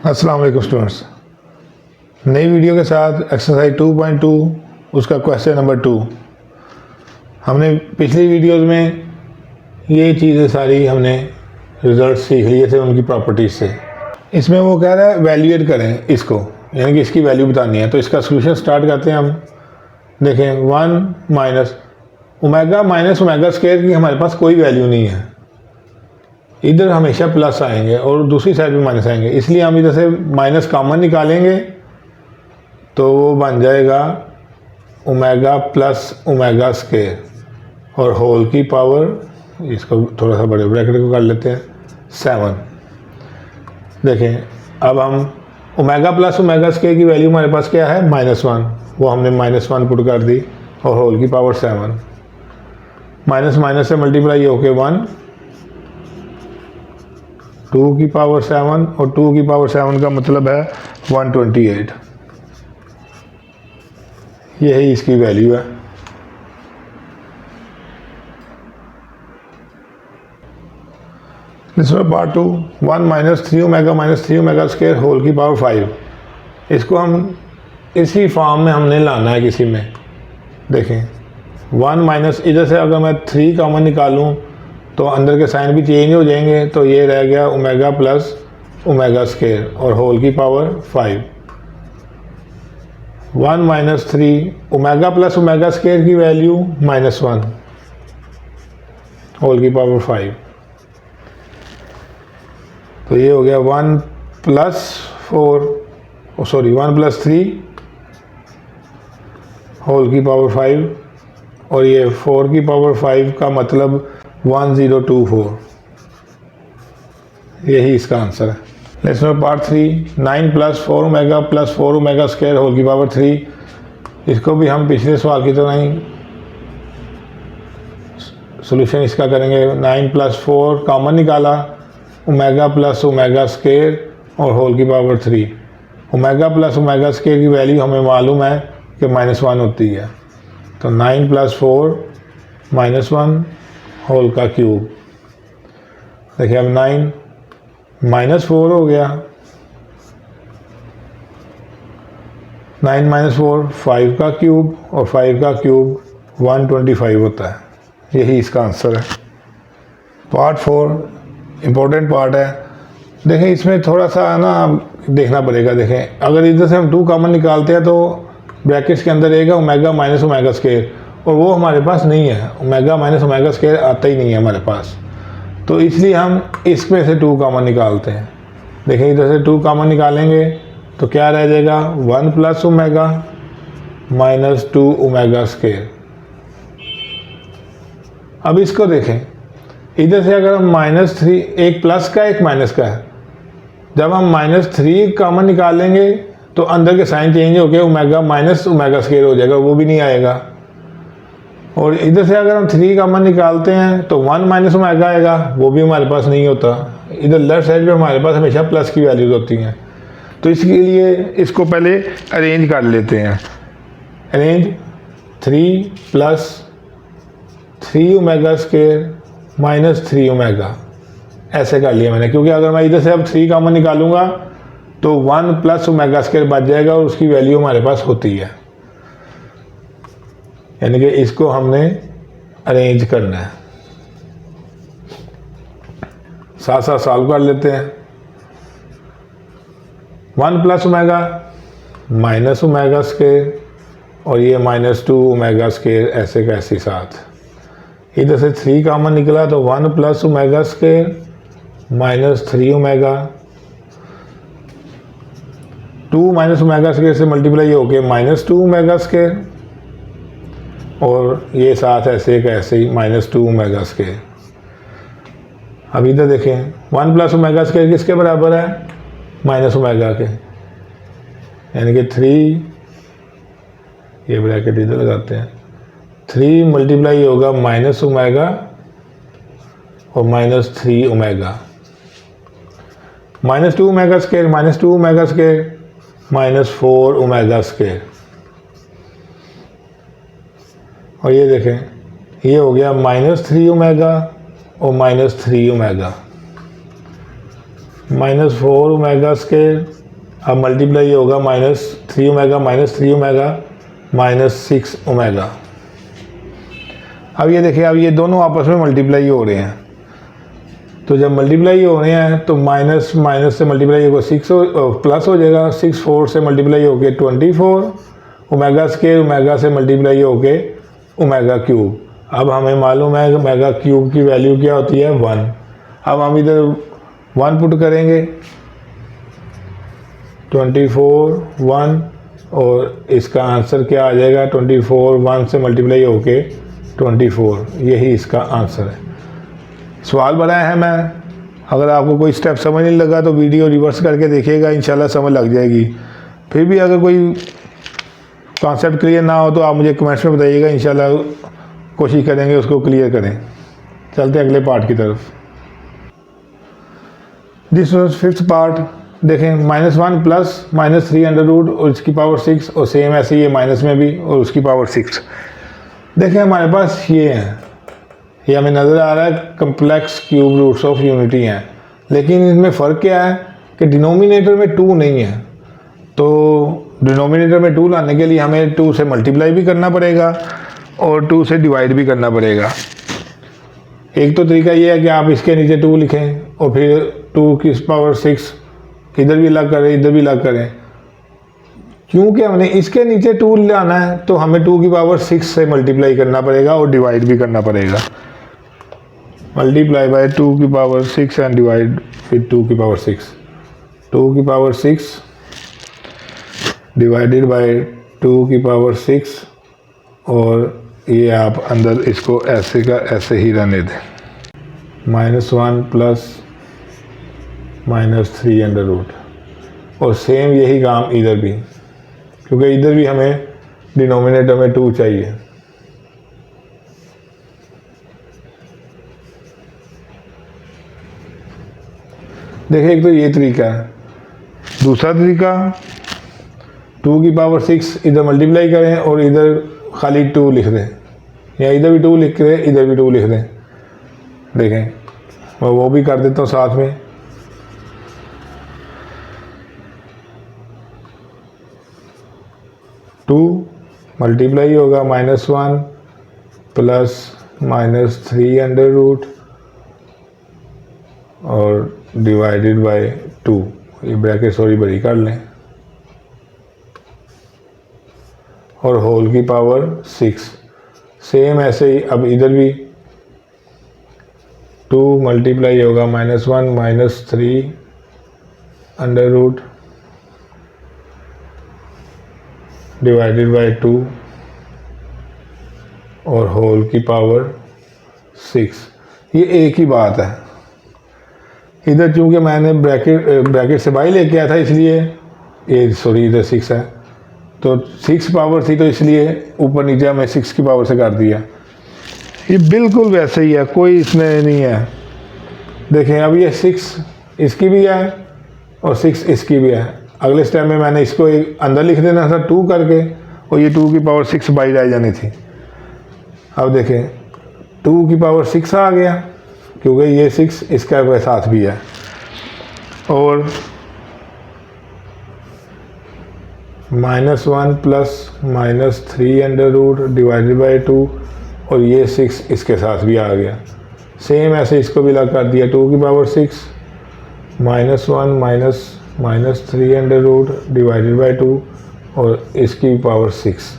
अस्सलाम वालेकुम स्टूडेंट्स, नई वीडियो के साथ एक्सरसाइज 2.2 उसका क्वेश्चन नंबर 2। हमने पिछली वीडियोस में ये चीज़ें सारी हमने रिजल्ट सीख लिए थे उनकी प्रॉपर्टीज़ से। इसमें वो कह रहा है वैल्यूएट करें इसको, यानी कि इसकी वैल्यू बतानी है। तो इसका सोल्यूशन स्टार्ट करते हैं हम। देखें 1 माइनस ओमेगा स्क्वायर की हमारे पास कोई वैल्यू नहीं है, इधर हमेशा प्लस आएंगे और दूसरी साइड भी माइनस आएंगे, इसलिए हम इधर से माइनस कॉमन निकालेंगे तो वो बन जाएगा ओमेगा प्लस ओमेगा स्क्वायर और होल की पावर, इसको थोड़ा सा बड़े ब्रैकेट को कर लेते हैं 7। देखें अब हम ओमेगा प्लस ओमेगा स्क्वायर की वैल्यू हमारे पास क्या है -1, वो हमने -1 पुट कर दी और होल की पावर 7। माइनस माइनस से मल्टीप्लाई होके 1, 2 की पावर 7 और 2 की पावर 7 का मतलब है 128। यही इसकी वैल्यू है। इसमें part 2 1 minus 3 omega square whole की पावर 5। इसको हम इसी फॉर्म में हमने लाना है किसी में। देखें 1 माइनस, इधर से अगर मैं 3 कॉमन निकालूं तो अंदर के साइन भी चेंज हो जाएंगे, तो ये रह गया ओमेगा प्लस ओमेगा स्क्वायर और होल की power 5। 1 minus 3 omega plus omega square की वैल्यू -1 होल की पावर 5। तो ये हो गया 1 प्लस 3 होल की पावर 5 और ये 4 की पावर 5 का मतलब 1024। यही इसका आंसर है। Let's know part 3 9 plus 4 omega square whole की पावर 3। इसको भी हम पिछले सवाल की तरह ही सॉल्यूशन इसका करेंगे। 9 प्लस 4 कॉमन निकाला, ओमेगा प्लस ओमेगा स्क्वायर और होल की power 3। Omega plus omega square की वैल्यू हमें मालूम है कि -1 होती है, तो 9 प्लस 4 -1 होल का क्यूब। देखिए अब 9 -4 हो गया, 9 - 4 5 का क्यूब और 5 का क्यूब 125 होता है। यही इसका आंसर है। पार्ट 4 इम्पोर्टेंट पार्ट है। देखें इसमें थोड़ा सा ना देखना पड़ेगा। देखें अगर इधर से हम 2 कॉमन निकालते हैं तो ब्रैकेट्स के अंदर रहेगा ओमेगा माइनस ओमेगा स्क्वायर, और वो हमारे पास नहीं है। ओमेगा माइनस ओमेगा स्क्वायर आता ही नहीं है हमारे पास, तो इसलिए हम इसमें से 2 कॉमन निकालते हैं। देखें इधर से 2 कॉमन निकालेंगे तो क्या रह जाएगा 1 plus omega minus 2 omega square. अब इसको देखें, इधर से अगर हम -3, एक प्लस का एक माइनस का है, जब हम -3 कॉमन निकालेंगे तो अंदर के साइन चेंज होकर ओमेगा माइनस ओमेगा स्क्वायर हो जाएगा, वो भी नहीं आएगा। और इधर से अगर हम 3 कॉमन निकालते हैं तो 1 माइनस ओमेगा आएगा, वो भी हमारे पास नहीं होता। इधर लेफ्ट साइड पे हमारे पास हमेशा प्लस की वैल्यूज होती हैं, तो इसके लिए इसको पहले अरेंज कर लेते हैं। Arrange 3 plus 3 omega square minus 3 omega, ऐसे कर लिया मैंने, क्योंकि अगर मैं इधर से अब 3 कॉमन निकालूंगा तो 1 प्लस ओमेगा स्क्वायर बच जाएगा और उसकी वैल्यू हमारे पास होती है। यानी कि इसको हमने अरेंज करना है। साथ साथ सॉल्व कर लेते हैं। 1 plus omega minus omega square और ये -2 ओमेगा स्क्वायर, ऐसे का ऐसे साथ। इधर से 3 कॉमन निकला तो 1 plus omega square minus 3 omega, 2 minus omega square से मल्टीप्लाई होके -2 ओमेगा स्क्वायर और ये साथ ऐसे का ऐसे ही -2 ओमेगा स्क्वायर। अब इधर देखें 1 प्लस ओमेगा स्क्वायर किसके बराबर है, माइनस ओमेगा के, यानी कि 3, ये ब्रैकेट इधर लगाते हैं, 3 मल्टीप्लाई होगा माइनस ओमेगा और -3 omega, -2 omega square -2 omega square -4 omega square. और ये देखें ये हो गया -3 ओमेगा और -3 ओमेगा। -4 ओमेगा स्केयर, अब मल्टीप्लाई होगा -3 ओमेगा -3 ओमेगा -6 ओमेगा। अब ये देखिए, अब ये दोनों आपस में मल्टीप्लाई हो रहे हैं, तो जब मल्टीप्लाई हो रहे हैं तो माइनस माइनस से मल्टीप्लाई होगा 6 प्लस हो जाएगा, 6 4 से मल्टीप्लाई होके 24 ओमेगा स्केयर, ओमेगा से मल्टीप्लाई होके ओमेगा क्यूब। अब हमें मालूम है कि ओमेगा क्यूब की वैल्यू क्या होती है 1। अब हम इधर 1 पुट करेंगे, 24 1, और इसका आंसर क्या आ जाएगा 24 1 से मल्टीप्लाई होके 24, यही इसका आंसर है। सवाल बनाया है मैं, अगर आपको कोई स्टेप समझ नहीं लगा तो वीडियो रिवर्स करके देखिएगा, इंशाल्लाह समझ लग जाएगी। फिर भी अगर कोई कॉन्सेप्ट क्लियर ना हो तो आप मुझे कमेंट्स में बताइएगा, इंशाल्लाह कोशिश करेंगे उसको क्लियर करें। चलते हैं अगले पार्ट की तरफ। This was 5th part. देखें, -1 प्लस -3 अंडर रूट और इसकी पावर 6, और सेम ऐसे ये माइनस में भी और उसकी पावर 6। देखें हमारे पास ये हैं, ये हमें नज़र आ रहा है complex cube roots of unity हैं, लेकिन इसमें फ़र्क क्या है कि डिनोमिनेटर में 2 नहीं है, तो डिनोमिनेटर में 2 लाने के लिए हमें 2 से मल्टीप्लाई भी करना पड़ेगा और 2 से डिवाइड भी करना पड़ेगा। एक तो तरीका ये है कि आप इसके नीचे 2 लिखें और फिर 2 की पावर 6 इधर भी अलग करें, इधर भी अलग करें। क्योंकि हमने इसके नीचे 2 लाना है तो हमें 2 की पावर 6 से मल्टीप्लाई करना पड़ेगा और डिवाइड भी करना पड़ेगा। मल्टीप्लाई बाय 2 की पावर 6 एंड डिवाइड विद 2 की पावर 6। 2 की पावर 6 डिवाइडेड बाय 2 की पावर 6, और ये आप अंदर इसको ऐसे का ऐसे ही रहने दें। -1 प्लस -3 अंडर रूट, और सेम यही काम इधर भी, क्योंकि इधर भी हमें डिनोमिनेटर में 2 चाहिए। देखिए, एक तो ये तरीका है। दूसरा तरीका, 2 की पावर 6 इधर मल्टीप्लाई करें और इधर खाली 2 लिख दें, या इधर भी 2 लिख दें, इधर भी 2 लिख दें। देखें, मैं वो भी कर देता हूँ साथ में। टू मल्टीप्लाई होगा -1 प्लस -3 अंडर रूट और डिवाइडेड बाय 2, ये ब्रैकेट सॉरी बड़ी कर लें, और होल की पावर 6। सेम ऐसे ही अब इधर भी 2 मल्टीप्लाई होगा -1 -3 अंडर रूट डिवाइडेड बाय 2 और होल की पावर 6। ये एक ही बात है। इधर चूंकि मैंने ब्रैकेट से बाई लेके आया था, इसलिए ये सॉरी इधर 6 है, तो 6 पावर थी तो इसलिए ऊपर नीचे हमें 6 की पावर से कर दिया। ये बिल्कुल वैसे ही है, कोई इसमें नहीं है। देखें, अब ये 6 इसकी भी है और 6 इसकी भी है। अगले स्टेप में मैंने इसको एक अंदर लिख देना था 2 करके, और ये 2 की पावर 6 बाई रह जानी थी। अब देखें, 2 की पावर 6 आ गया, क्योंकि ये 6 इसका साथ भी है, और -1 plus -3 under root divided by 2, और ये 6 इसके साथ भी आ गया। सेम ऐसे इसको भी अलग कर दिया, 2 की power 6 -1 -3 under root divided by 2 और इसकी पावर 6।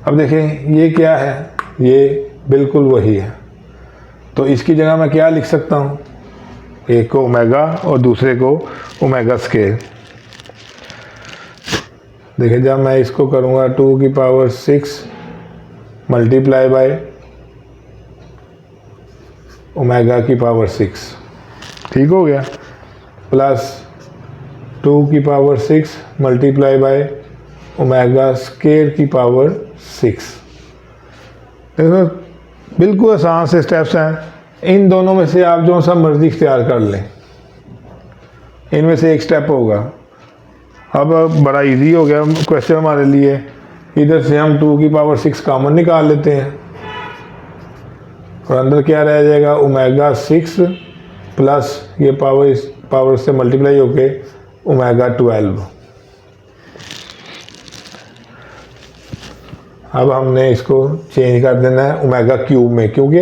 अब देखें, ये क्या है, ये बिल्कुल वही है, तो इसकी जगह मैं क्या लिख सकता हूँ, एक को ओमेगा और दूसरे को ओमेगा स्केयर। देखिए, जब मैं इसको करूँगा 2 की पावर 6 मल्टीप्लाई बाय ओमेगा की पावर 6, ठीक हो गया, प्लस 2 की power 6 multiply by omega square की पावर 6। देखो, बिल्कुल आसान से स्टेप्स हैं। इन दोनों में से आप जो सा मर्जी इख्तियार कर लें, इनमें से एक स्टेप होगा। अब बड़ा इजी हो गया क्वेश्चन हमारे लिए। इधर से हम 2 की पावर 6 कॉमन निकाल लेते हैं, और अंदर क्या रह जाएगा, ओमेगा 6 प्लस ये पावर से मल्टीप्लाई होके ओमेगा 12। अब हमने इसको चेंज कर देना है ओमेगा क्यूब में, क्योंकि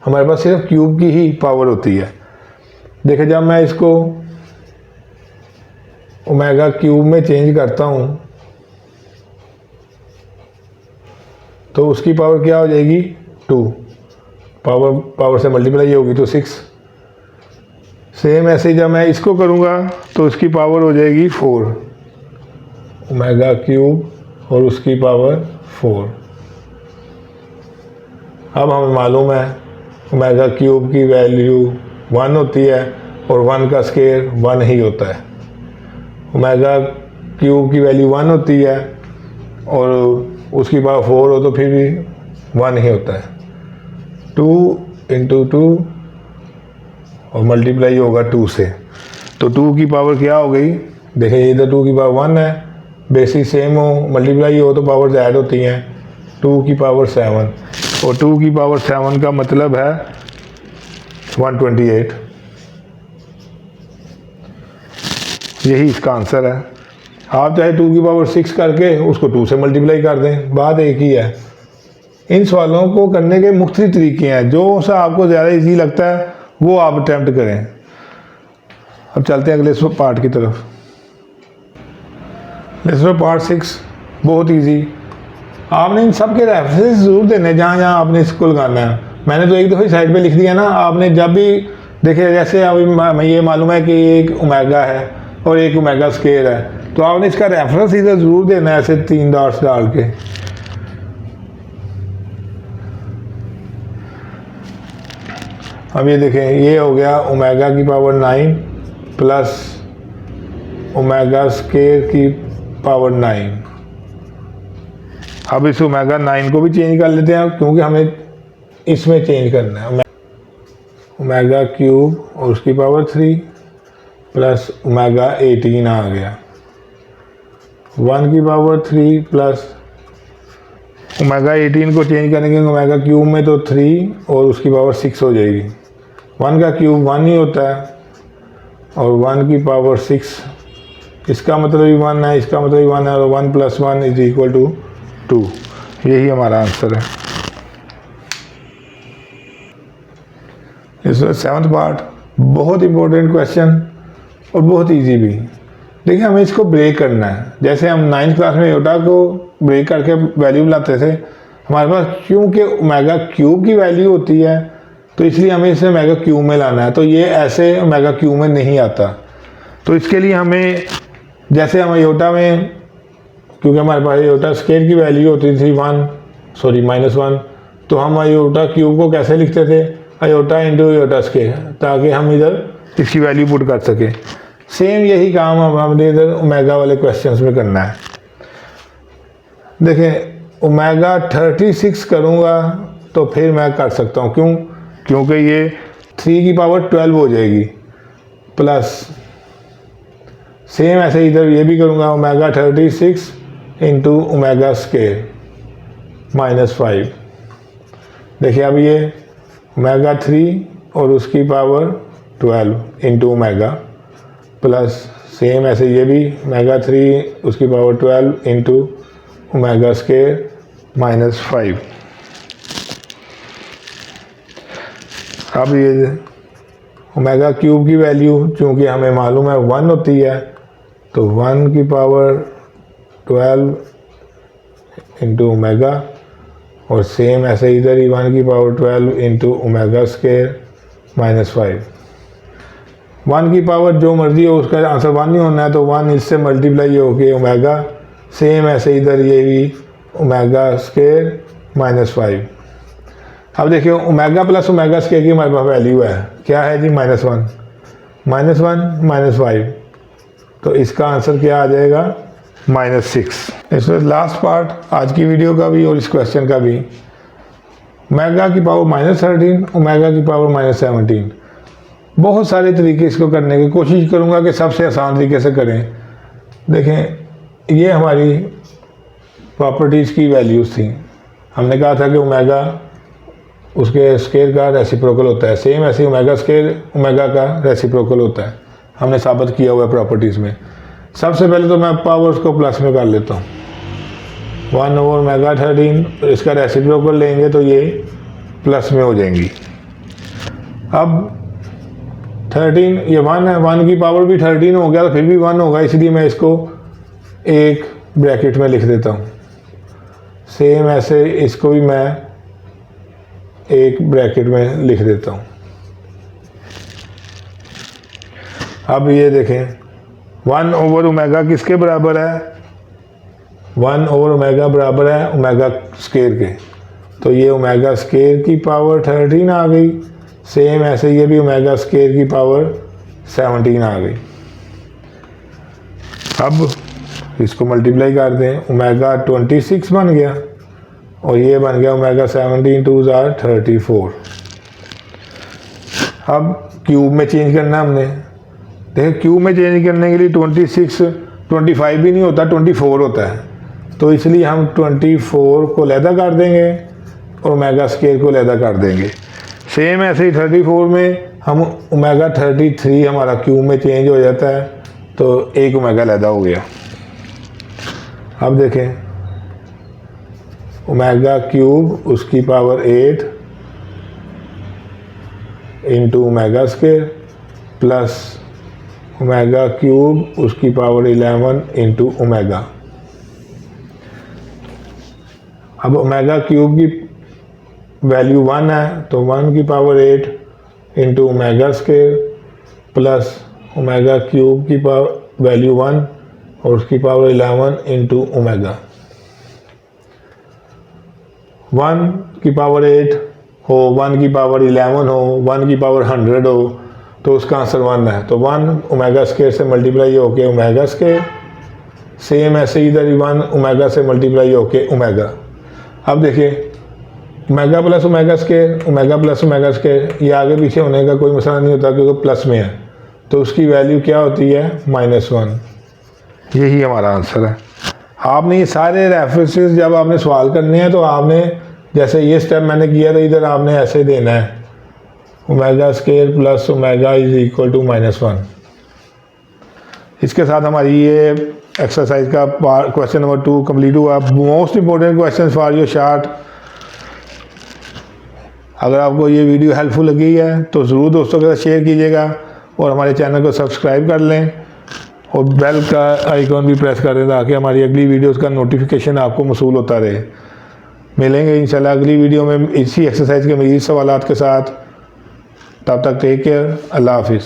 हमारे पास सिर्फ क्यूब की ही पावर होती है। देखिए जब मैं इसको ओमेगा क्यूब में चेंज करता हूँ तो उसकी पावर क्या हो जाएगी 2, पावर से मल्टीप्लाई होगी तो 6। सेम ऐसे ही जब मैं इसको करूँगा तो उसकी पावर हो जाएगी 4, ओमेगा क्यूब और उसकी पावर 4। अब हमें मालूम है ओमेगा क्यूब की वैल्यू 1 होती है और 1 का स्क्वायर 1 ही होता है। ओमेगा क्यूब की वैल्यू 1 होती है और उसकी पावर 4 हो तो फिर भी 1 ही होता है। 2 × 2 और मल्टीप्लाई होगा 2 से, तो 2 की पावर क्या हो गई, देखिए इधर 2 की पावर 1 है, बेसिक सेम हो मल्टीप्लाई हो तो पावर्स ऐड होती हैं। 2 की पावर 7 और 2 की पावर 7 का मतलब है 128। यही इसका आंसर है। आप चाहे 2 की पावर 6 करके उसको 2 से मल्टीप्लाई कर दें, बात एक ही है। इन सवालों को करने के मुख्तलिफ तरीके हैं, जो सा आपको ज़्यादा इजी लगता है वो आप अटैम्प्ट करें। अब चलते हैं अगले पार्ट की तरफ। लेसन पार्ट 6 बहुत इजी। आपने इन सब के रेफरेंस ज़रूर देने जहाँ जहाँ आपने इसको लगाना है। मैंने तो एक दफ़ा साइड पे लिख दिया ना, आपने जब भी देखिए जैसे अभी ये मालूम है कि एक ओमेगा है और एक ओमेगा स्क्वायर है, तो आपने इसका रेफरेंस इधर ज़रूर देना है ऐसे 3 डॉट्स डाल के। अब ये देखें, ये हो गया ओमेगा की पावर 9 प्लस ओमेगा स्क्वायर की पावर 9। अब इस ओमेगा 9 को भी चेंज कर लेते हैं क्योंकि हमें इसमें चेंज करना है। ओमेगा क्यूब और उसकी पावर 3 प्लस ओमेगा 18 आ गया। 1 की पावर 3 प्लस ओमेगा 18 को चेंज करेंगे ओमेगा क्यूब में तो 3 और उसकी पावर 6 हो जाएगी। 1 का क्यूब 1 ही होता है और 1 की पावर 6, इसका मतलब भी 1 है, इसका मतलब भी 1 है, और 1 + 1 = 2। यही हमारा आंसर है। इसमें 7th पार्ट बहुत इंपॉर्टेंट क्वेश्चन और बहुत इजी भी। देखिए हमें इसको ब्रेक करना है। जैसे हम 9th क्लास में योटा को ब्रेक करके वैल्यू लाते थे, हमारे पास क्योंकि ओमेगा क्यूब की वैल्यू होती है तो इसलिए हमें इसे ओमेगा क्यूब में लाना है, तो ये ऐसे ओमेगा क्यूब में नहीं आता। तो इसके लिए हमें जैसे हम योटा में, क्योंकि हमारे पास योटा स्क्वायर की वैल्यू होती थी -1, तो हम अयोटा क्यूब को कैसे लिखते थे, अयोटा × योटा स्क्वायर, ताकि हम इधर इसकी वैल्यू पुट कर सकें। सेम यही काम हमने इधर ओमेगा वाले क्वेश्चंस में करना है। देखें ओमेगा 36 करूँगा तो फिर मैं कर सकता हूँ, क्योंकि ये 3 की पावर 12 हो जाएगी, प्लस सेम ऐसे इधर ये भी करूँगा ओमेगा 36 × ओमेगा स्क्वायर -5। देखिए अब ये ओमेगा 3 और उसकी पावर 12 × ओमेगा, प्लस सेम ऐसे ये भी ओमेगा 3 उसकी पावर 12 × ओमेगा स्क्वायर -5। अब ये ओमेगा क्यूब की वैल्यू चूँकि हमें मालूम है 1 होती है, तो 1 की पावर 12 × ओमेगा, और सेम ऐसे इधर ही 1 की पावर 12 × ओमेगा स्क्वायर -5। 1 की पावर जो मर्जी हो उसका आंसर 1 ही होना है, तो 1 इससे मल्टीप्लाई होके ओमेगा, सेम ऐसे इधर ये भी ओमेगा स्क्वायर -5। अब देखिए ओमेगा प्लस ओमेगा स्क्वायर की हमारे पास वैल्यू है, क्या है जी -1 -5, तो इसका आंसर क्या आ जाएगा -6। इसमें लास्ट पार्ट आज की वीडियो का भी और इस क्वेश्चन का भी, ओमेगा की पावर -13, ओमेगा की पावर -17। बहुत सारे तरीके इसको करने की कोशिश करूँगा कि सबसे आसान तरीके से करें। देखें ये हमारी प्रॉपर्टीज़ की वैल्यूज़ थी। हमने कहा था कि ओमेगा उसके स्केयर का रेसिप्रोकल होता है, सेम ऐसे ओमेगा स्केयर ओमेगा का रेसिप्रोकल होता है। हमने साबित किया हुआ है प्रॉपर्टीज़ में। सबसे पहले तो मैं पावर्स को प्लस में कर लेता हूँ। 1/-13 इसका रेसिप्रोकल लेंगे तो ये प्लस में हो जाएंगी। अब 13 ये 1 है, 1 की पावर भी 13 हो गया तो फिर भी 1 होगा, इसलिए मैं इसको एक ब्रैकेट में लिख देता हूँ। सेम ऐसे इसको भी मैं एक ब्रैकेट में लिख देता हूँ। अब ये देखें 1/ओमेगा किसके बराबर है? 1/ओमेगा बराबर है ओमेगा स्केयर के, तो ये ओमेगा स्केयर की पावर 13 आ गई। सेम ऐसे ये भी ओमेगा स्केयर की पावर 17 आ गई। अब इसको मल्टीप्लाई कर दें, ओमेगा 26 बन गया और ये बन गया ओमेगा 17 2s are 34। अब क्यूब में चेंज करना हमने, देखिए क्यूब में चेंज करने के लिए 25 भी नहीं होता, 24 होता है, तो इसलिए हम 24 को लैदा कर देंगे और ओमेगा स्केयर को लैदा कर देंगे। सेम ऐसे ही 34 में हम ओमेगा 33 हमारा क्यूब में चेंज हो जाता है, तो एक ओमेगा लैदा हो गया। अब देखें ओमेगा क्यूब उसकी power 8 into omega square plus omega cube उसकी पावर 11 इंटू ओमेगा। अब ओमेगा क्यूब की वैल्यू 1 है तो 1 की power 8 into omega square plus omega cube की पावर वैल्यू 1 और उसकी पावर 11 इंटू ओमेगा। 1 की पावर 8 हो, 1 की पावर 11 हो, 1 की पावर 100 हो, तो उसका आंसर 1 है, तो 1 ओमेगा स्केयर से मल्टीप्लाई होके ओमेगा स्केयर। सेम ऐसे इधर 1 ओमेगा से मल्टीप्लाई होके ओमेगा। अब देखिए omega plus omega square, omega plus omega square, ये आगे पीछे होने का कोई मसला नहीं होता क्योंकि प्लस में है, तो उसकी वैल्यू क्या होती है? -1। यही हमारा आंसर है। आपने ये सारे रेफरेंसेस जब आपने सवाल करने हैं तो आपने जैसे ये स्टेप मैंने किया तो इधर आपने ऐसे देना है, omega square plus omega is equal to -1। इसके साथ हमारी ये एक्सरसाइज का क्वेश्चन नंबर 2 कंप्लीट हुआ। Most important question for your short. अगर आपको ये वीडियो हेल्पफुल लगी है तो ज़रूर दोस्तों के साथ शेयर कीजिएगा और हमारे चैनल को सब्सक्राइब कर लें और बेल का आइकॉन भी प्रेस कर दें ताकि हमारी अगली वीडियोस का नोटिफिकेशन आपको मसूल होता रहे। मिलेंगे इंशाल्लाह अगली वीडियो में इसी एक्सरसाइज के मज़ीद सवालात के साथ। तब तक टेक केयर, अल्लाह हाफिज़।